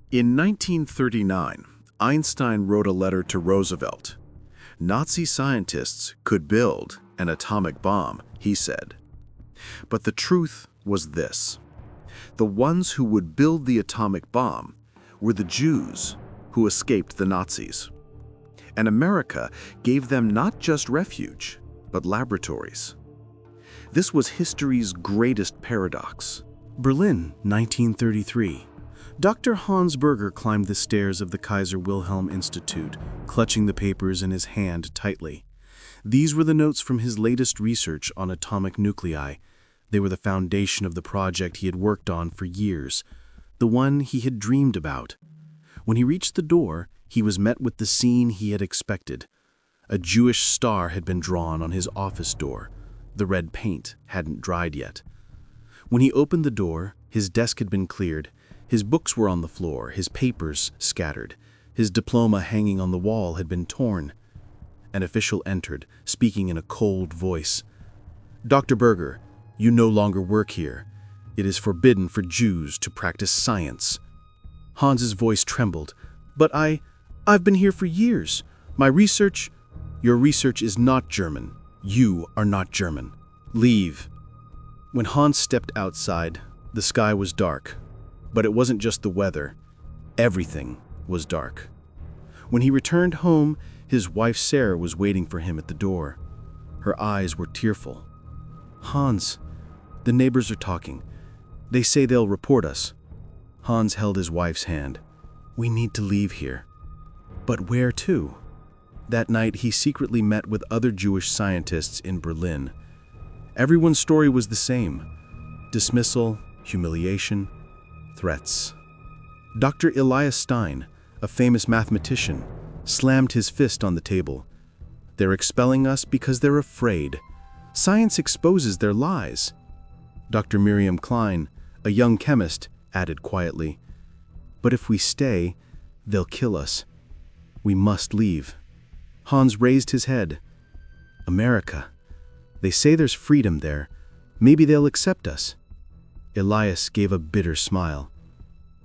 In 1939, Einstein wrote a letter to Roosevelt. Nazi scientists could build an atomic bomb, he said. But the truth was this. The ones who would build the atomic bomb were the Jews who escaped the Nazis. And America gave them not just refuge, but laboratories. This was history's greatest paradox. Berlin, 1933. Dr. Hans Berger climbed the stairs of the Kaiser Wilhelm Institute, clutching the papers in his hand tightly. These were the notes from his latest research on atomic nuclei. They were the foundation of the project he had worked on for years, the one he had dreamed about. When he reached the door, he was met with the scene he had expected. A Jewish star had been drawn on his office door. The red paint hadn't dried yet. When he opened the door, his desk had been cleared. His books were on the floor, his papers scattered. His diploma hanging on the wall had been torn. An official entered, speaking in a cold voice. "Dr. Berger, you no longer work here. It is forbidden for Jews to practice science." Hans's voice trembled. "But I've been here for years. My research—" "Your research is not German. You are not German. Leave." When Hans stepped outside, the sky was dark. But it wasn't just the weather. Everything was dark. When he returned home, his wife Sarah was waiting for him at the door. Her eyes were tearful. "Hans, the neighbors are talking. They say they'll report us." Hans held his wife's hand. "We need to leave here." But where to? That night, he secretly met with other Jewish scientists in Berlin. Everyone's story was the same: dismissal, humiliation, threats. Dr. Elias Stein, a famous mathematician, slammed his fist on the table. "They're expelling us because they're afraid. Science exposes their lies." Dr. Miriam Klein, a young chemist, added quietly, "But if we stay, they'll kill us. We must leave." Hans raised his head. "America. They say there's freedom there. Maybe they'll accept us." Elias gave a bitter smile.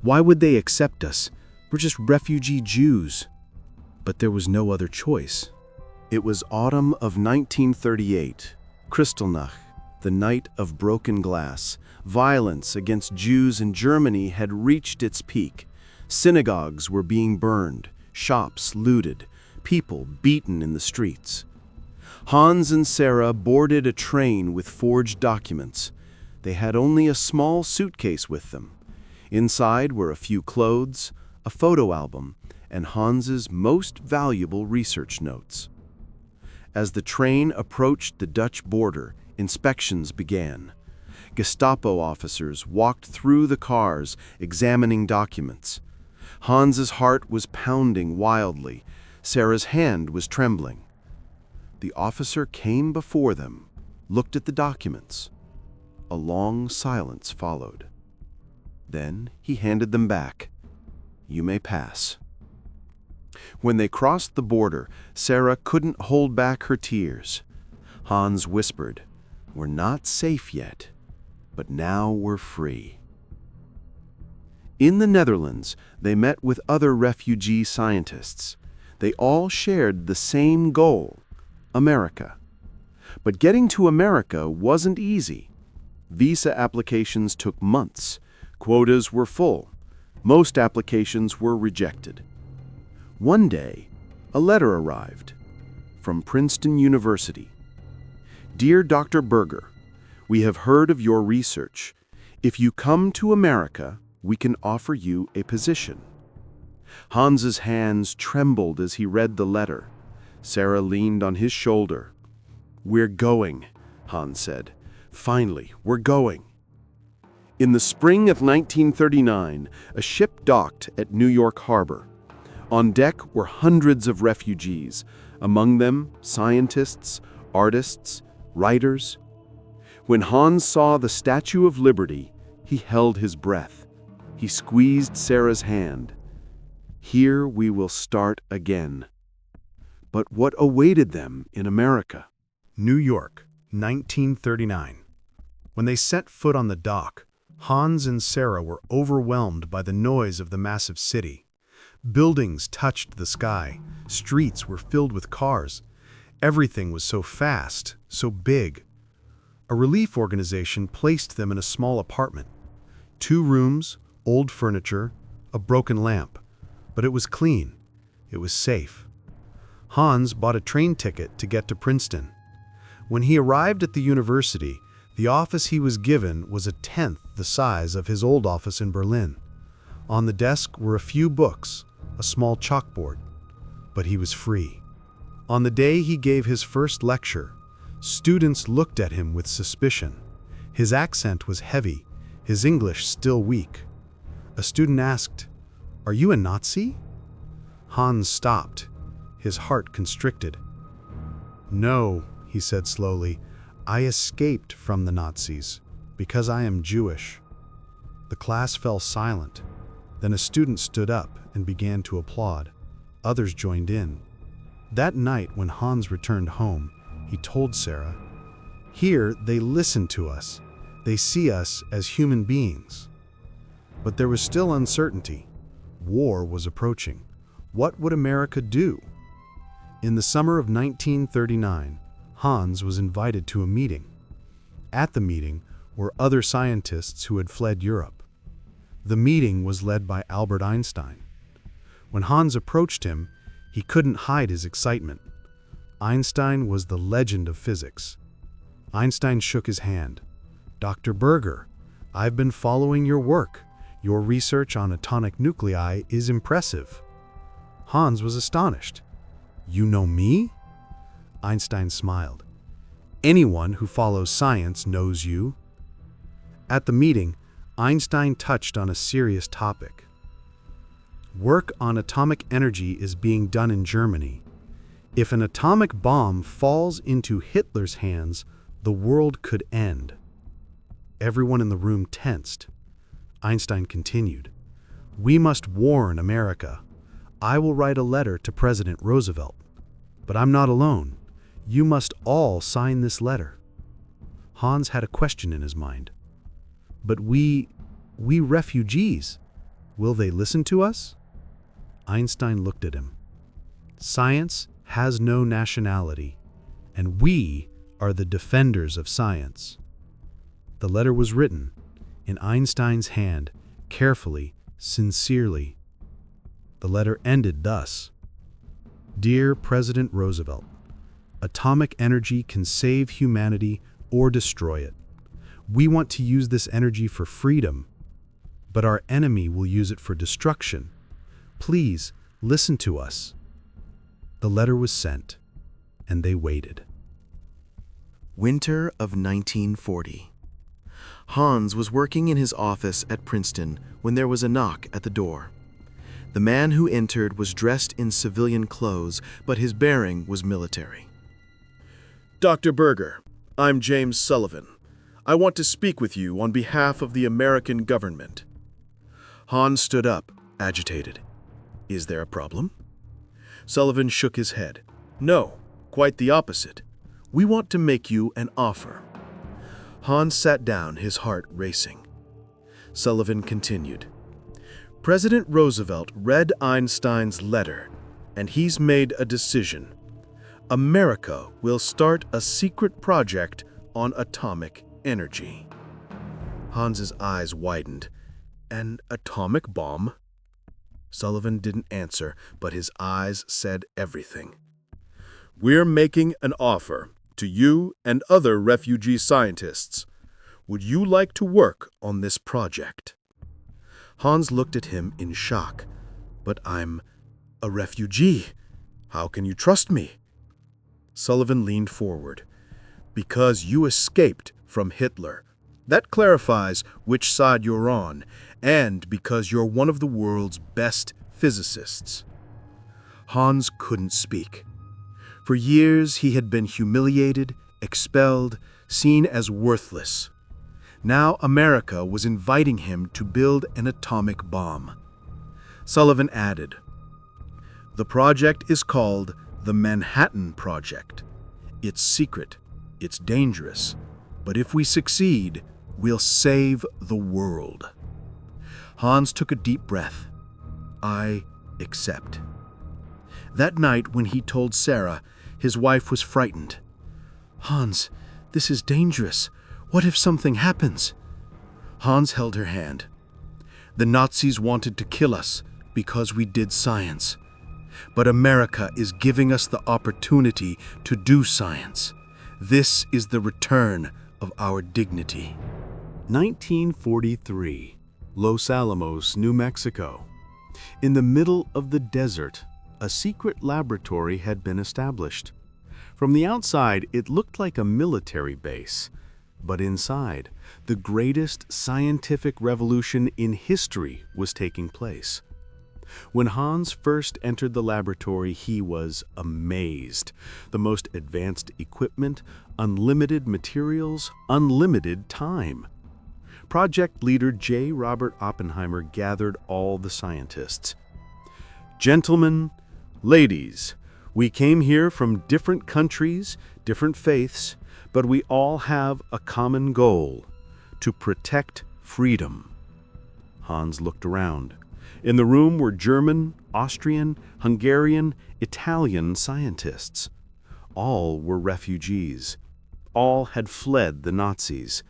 "Why would they accept us? We're just refugee Jews." But there was no other choice. It was autumn of 1938, Kristallnacht, the night of broken glass. Violence against Jews in Germany had reached its peak. Synagogues were being burned, shops looted, people beaten in the streets. Hans and Sarah boarded a train with forged documents. They had only a small suitcase with them. Inside were a few clothes, a photo album, and Hans's most valuable research notes. As the train approached the Dutch border, inspections began. Gestapo officers walked through the cars, examining documents. Hans's heart was pounding wildly. Sarah's hand was trembling. The officer came before them, looked at the documents. A long silence followed. Then he handed them back. "You may pass." When they crossed the border, Sarah couldn't hold back her tears. Hans whispered, "We're not safe yet, but now we're free." In the Netherlands, they met with other refugee scientists. They all shared the same goal: America. But getting to America wasn't easy. Visa applications took months. Quotas were full. Most applications were rejected. One day, a letter arrived from Princeton University. "Dear Dr. Berger, we have heard of your research. If you come to America, we can offer you a position." Hans's hands trembled as he read the letter. Sarah leaned on his shoulder. "We're going," Hans said. "Finally, we're going." In the spring of 1939, a ship docked at New York Harbor. On deck were hundreds of refugees, among them scientists, artists, writers. When Hans saw the Statue of Liberty, he held his breath. He squeezed Sarah's hand. "Here we will start again." But what awaited them in America? New York, 1939. When they set foot on the dock, Hans and Sarah were overwhelmed by the noise of the massive city. Buildings touched the sky. Streets were filled with cars. Everything was so fast, so big. A relief organization placed them in a small apartment. 2 rooms, old furniture, a broken lamp. But it was clean. It was safe. Hans bought a train ticket to get to Princeton. When he arrived at the university, the office he was given was 1/10 the size of his old office in Berlin. On the desk were a few books, a small chalkboard. But he was free. On the day he gave his first lecture, students looked at him with suspicion. His accent was heavy, his English still weak. A student asked, "Are you a Nazi?" Hans stopped, his heart constricted. "No," he said slowly, "I escaped from the Nazis because I am Jewish." The class fell silent. Then a student stood up and began to applaud. Others joined in. That night, when Hans returned home, he told Sarah, "Here they listen to us. They see us as human beings." But there was still uncertainty. War was approaching. What would America do? In the summer of 1939, Hans was invited to a meeting. At the meeting were other scientists who had fled Europe. The meeting was led by Albert Einstein. When Hans approached him, he couldn't hide his excitement. Einstein was the legend of physics. Einstein shook his hand. "Dr. Berger, I've been following your work. Your research on atomic nuclei is impressive." Hans was astonished. "You know me?" Einstein smiled. "Anyone who follows science knows you." At the meeting, Einstein touched on a serious topic. Work on atomic energy is being done in Germany. If an atomic bomb falls into Hitler's hands, the world could end. Everyone in the room tensed. Einstein continued, "We must warn America. I will write a letter to President Roosevelt. But I'm not alone. You must all sign this letter." Hans had a question in his mind. "But we refugees, will they listen to us?" Einstein looked at him. "Science has no nationality, and we are the defenders of science." The letter was written in Einstein's hand, carefully, sincerely. The letter ended thus: "Dear President Roosevelt, atomic energy can save humanity or destroy it. We want to use this energy for freedom, but our enemy will use it for destruction. Please listen to us." The letter was sent, and they waited. Winter of 1940. Hans was working in his office at Princeton when there was a knock at the door. The man who entered was dressed in civilian clothes, but his bearing was military. "Dr. Berger, I'm James Sullivan. I want to speak with you on behalf of the American government." Hans stood up, agitated. "Is there a problem?" Sullivan shook his head. "No, quite the opposite. We want to make you an offer." Hans sat down, his heart racing. Sullivan continued, "President Roosevelt read Einstein's letter, and he's made a decision. America will start a secret project on atomic energy." Hans's eyes widened. "An atomic bomb?" Sullivan didn't answer, but his eyes said everything. "We're making an offer to you and other refugee scientists. Would you like to work on this project?" Hans looked at him in shock. "But I'm a refugee. How can you trust me?" Sullivan leaned forward. "Because you escaped from Hitler. That clarifies which side you're on, and because you're one of the world's best physicists." Hans couldn't speak. For years he had been humiliated, expelled, seen as worthless. Now America was inviting him to build an atomic bomb. Sullivan added, "The project is called the Manhattan Project. It's secret, it's dangerous, but if we succeed, We'll save the world. Hans took a deep breath. I accept. That night when he told Sarah, his wife was frightened. Hans, this is dangerous. What if something happens? Hans held her hand. The Nazis wanted to kill us because we did science. But America is giving us the opportunity to do science. This is the return of our dignity. 1943, Los Alamos, New Mexico. In the middle of the desert, a secret laboratory had been established. From the outside, it looked like a military base. But inside, the greatest scientific revolution in history was taking place. When Hans first entered the laboratory, he was amazed. The most advanced equipment, unlimited materials, unlimited time. Project leader J. Robert Oppenheimer gathered all the scientists. Gentlemen, ladies, we came here from different countries, different faiths, but we all have a common goal: to protect freedom. Hans looked around. In the room were German, Austrian, Hungarian, Italian scientists. All were refugees. All had fled the Nazis.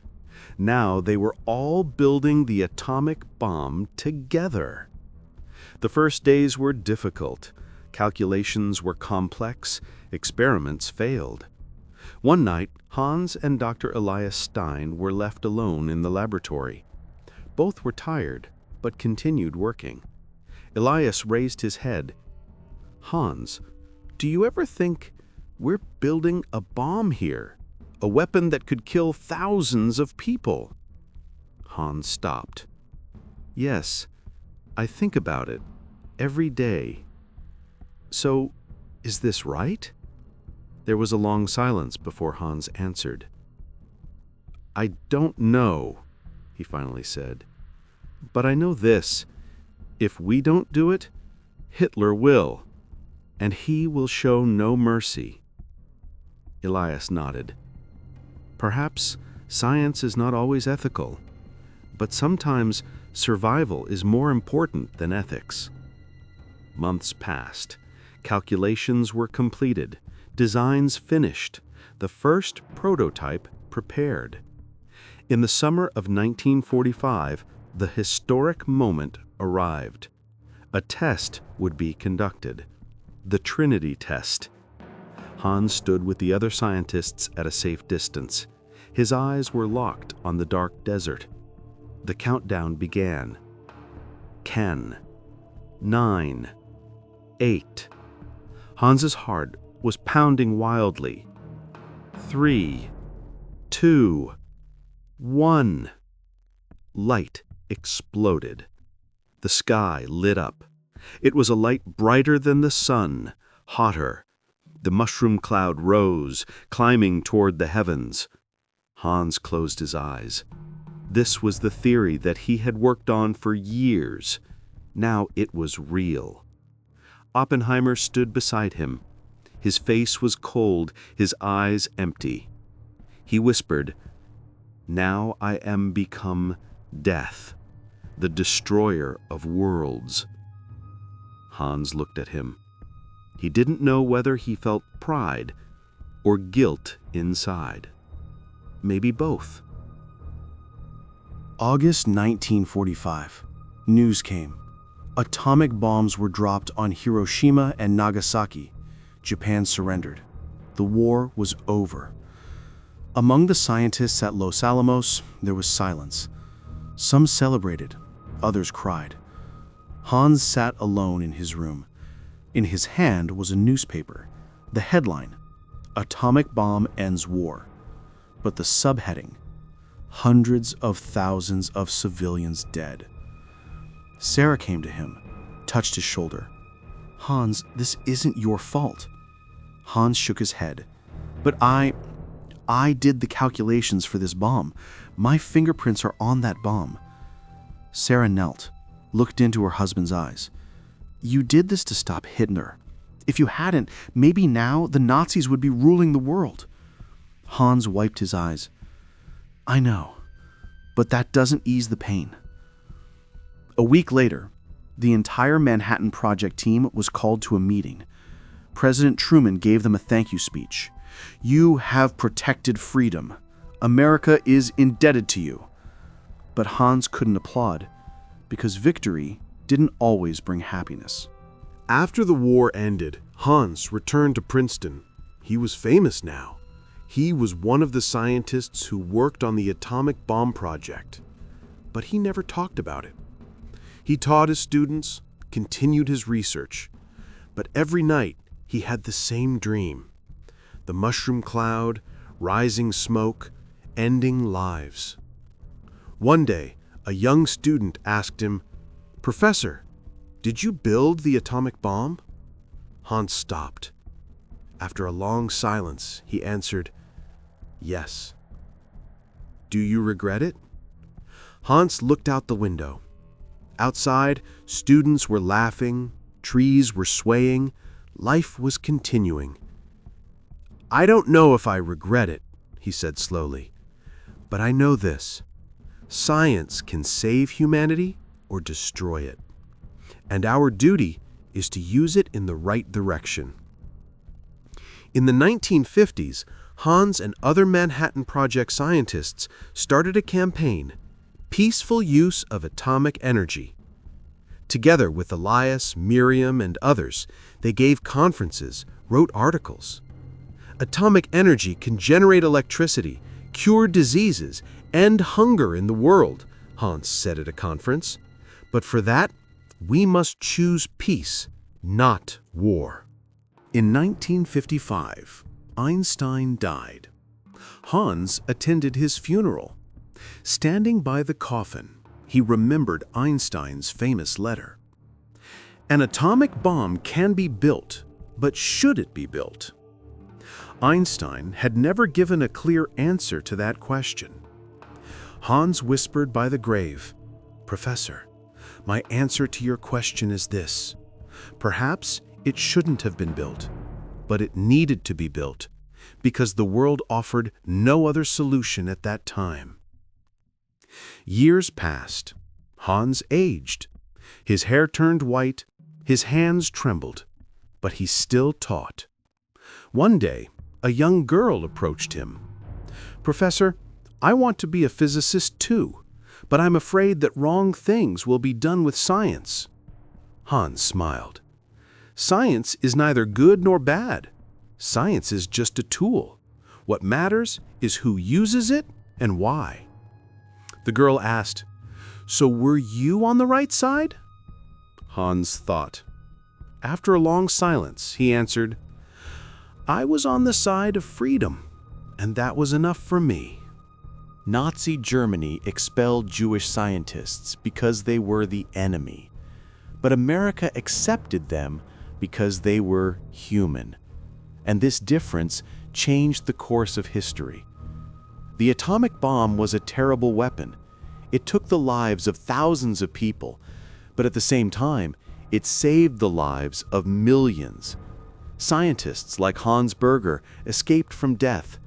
Now they were all building the atomic bomb together. The first days were difficult. Calculations were complex. Experiments failed. One night, Hans and Dr. Elias Stein were left alone in the laboratory. Both were tired, but continued working. Elias raised his head. Hans, do you ever think we're building a bomb here? A weapon that could kill thousands of people? Hans stopped. Yes, I think about it every day. So, is this right? There was a long silence before Hans answered. I don't know, he finally said. But I know this: if we don't do it, Hitler will, and he will show no mercy. Elias nodded. Perhaps science is not always ethical, but sometimes survival is more important than ethics. Months passed. Calculations were completed, designs finished, the first prototype prepared. In the summer of 1945, the historic moment arrived. A test would be conducted, the Trinity test. Hans stood with the other scientists at a safe distance. His eyes were locked on the dark desert. The countdown began. 10, 9, 8. Hans's heart was pounding wildly. 3, 2, 1. Light exploded. The sky lit up. It was a light brighter than the sun, hotter. The mushroom cloud rose, climbing toward the heavens. Hans closed his eyes. This was the theory that he had worked on for years. Now it was real. Oppenheimer stood beside him. His face was cold, his eyes empty. He whispered, "Now I am become death, the destroyer of worlds." Hans looked at him. He didn't know whether he felt pride or guilt inside. Maybe both. August 1945. News came. Atomic bombs were dropped on Hiroshima and Nagasaki. Japan surrendered. The war was over. Among the scientists at Los Alamos, there was silence. Some celebrated, others cried. Hans sat alone in his room. In his hand was a newspaper. The headline, "Atomic Bomb Ends War." But the subheading, "Hundreds of thousands of civilians dead." Sarah came to him, touched his shoulder. "Hans, this isn't your fault." Hans shook his head. "But I did the calculations for this bomb. My fingerprints are on that bomb." Sarah knelt, looked into her husband's eyes. "You did this to stop Hitler. If you hadn't, maybe now the Nazis would be ruling the world." Hans wiped his eyes. "I know. But that doesn't ease the pain. A week later, the entire Manhattan Project team was called to a meeting. President Truman gave them a thank you speech. "You have protected freedom. America is indebted to you." But Hans couldn't applaud, because victory didn't always bring happiness. After the war ended, Hans returned to Princeton. He was famous now. He was one of the scientists who worked on the atomic bomb project. But he never talked about it. He taught his students, continued his research. But every night, he had the same dream. The mushroom cloud, rising smoke, ending lives. One day, a young student asked him, "Professor, did you build the atomic bomb?" Hans stopped. After a long silence, he answered, "Yes." "Do you regret it?" Hans looked out the window. Outside, students were laughing, trees were swaying, life was continuing. "I don't know if I regret it," he said slowly, "but I know this. Science can save humanity or destroy it. And our duty is to use it in the right direction." In the 1950s, Hans and other Manhattan Project scientists started a campaign, Peaceful Use of Atomic Energy. Together with Elias, Miriam, and others, they gave conferences, wrote articles. Atomic energy can generate electricity, cure diseases, end hunger in the world, Hans said at a conference. But for that, we must choose peace, not war. In 1955, Einstein died. Hans attended his funeral. Standing by the coffin, he remembered Einstein's famous letter. "An atomic bomb can be built, but should it be built?" Einstein had never given a clear answer to that question. Hans whispered by the grave, "Professor, my answer to your question is this. Perhaps it shouldn't have been built, but it needed to be built, because the world offered no other solution at that time." Years passed. Hans aged. His hair turned white, his hands trembled, but he still taught. One day, a young girl approached him. "Professor, I want to be a physicist too, but I'm afraid that wrong things will be done with science." Hans smiled. "Science is neither good nor bad. Science is just a tool. What matters is who uses it and why." The girl asked, "So were you on the right side?" Hans thought. After a long silence, he answered, "I was on the side of freedom, and that was enough for me." Nazi Germany expelled Jewish scientists because they were the enemy, but America accepted them because they were human. And this difference changed the course of history. The atomic bomb was a terrible weapon. It took the lives of thousands of people, but at the same time, it saved the lives of millions. Scientists like Hans Berger escaped from death,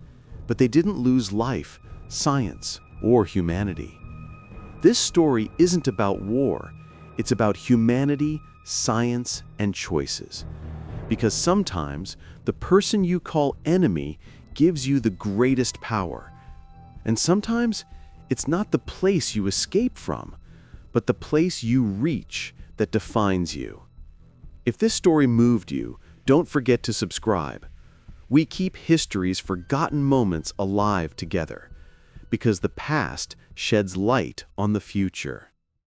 but they didn't lose life, science, or humanity. This story isn't about war. It's about humanity, science, and choices. Because sometimes the person you call enemy gives you the greatest power. And sometimes it's not the place you escape from, but the place you reach that defines you. If this story moved you, don't forget to subscribe. We keep history's forgotten moments alive together, because the past sheds light on the future.